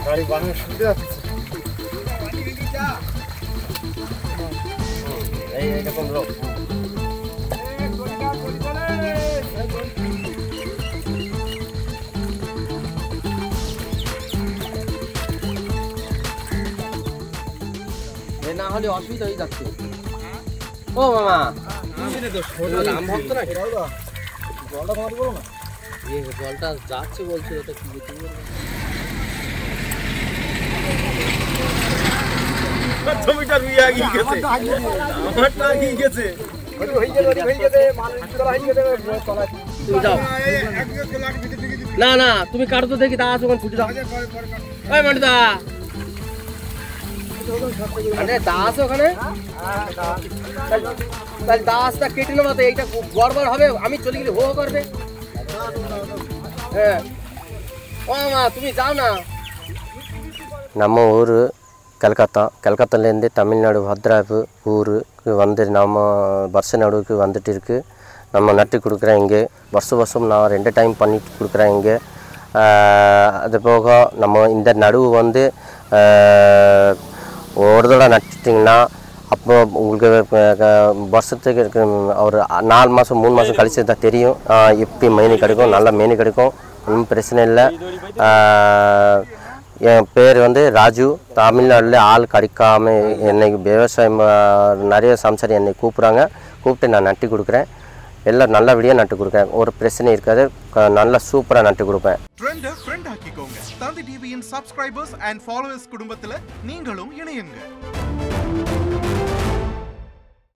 গাড়ি বানানোর সুবিধা আছে এইরকম লোক না হলে অসুবিধা হয়ে যাচ্ছে ও মামা নাম ভাবতো না জলটা কমাতে বলো না জলটা যাচ্ছে বলছে এটা কি মিটার রুই আগিয়ে গেছে আমারটা আগিয়ে গেছে না না তুমি কাটো তো দেখি দাস ওখানে ছুটি দাও ওই মান্টুদা আরে দাস ওখানে তাহলে দাসটা কেটে নেবো তো এইটা গড়বড় হবে আমি চলে গেলে হো করবে হ্যাঁ ও মা তুমি যাও না ನಮ್ಮ ಊರು கல்கத்தாலேருந்து தமிழ்நாடு பத்ராப்பு ஊருக்கு வந்து நம்ம வருஷ நடுவுக்கு வந்துட்டு இருக்கு நம்ம நட்டு கொடுக்குறேன் இங்கே வருஷம் நான் 2 டைம் பண்ணிட்டு கொடுக்குறேன் இங்கே அது போக நம்ம இந்த நடுவு வந்து ஒரு தடவை நட்டுட்டிங்கன்னா அப்போ உங்களுக்கு வருஷத்துக்கு ஒரு 4 மாதம் 3 மாதம் கழிச்சு தான் தெரியும் எப்படி மீன் கிடைக்கும் நல்ல மீன் கிடைக்கும் ஒன்றும் பிரச்சனை இல்லை என் பேர் வந்து ராஜு தமிழ்நாட்டில் ஆள் கிடைக்காமல் என்னை விவசாயம் நிறைய சம்சாரி என்னை கூப்பிட்டு நான் நட்டு கொடுக்குறேன் எல்லாம் நல்லபடியாக நட்டு கொடுக்குறேன் ஒரு பிரச்சனை இருக்காது நல்லா சூப்பராக நட்டு கொடுப்பேன் ஃப்ரெண்ட் ஆக்கிக்கோங்க தந்தி டிவியின் சப்ஸ்கிரைபர்ஸ் அண்ட் ஃபாலோவர்ஸ் குடும்பத்தில் நீங்களும் இணையுங்க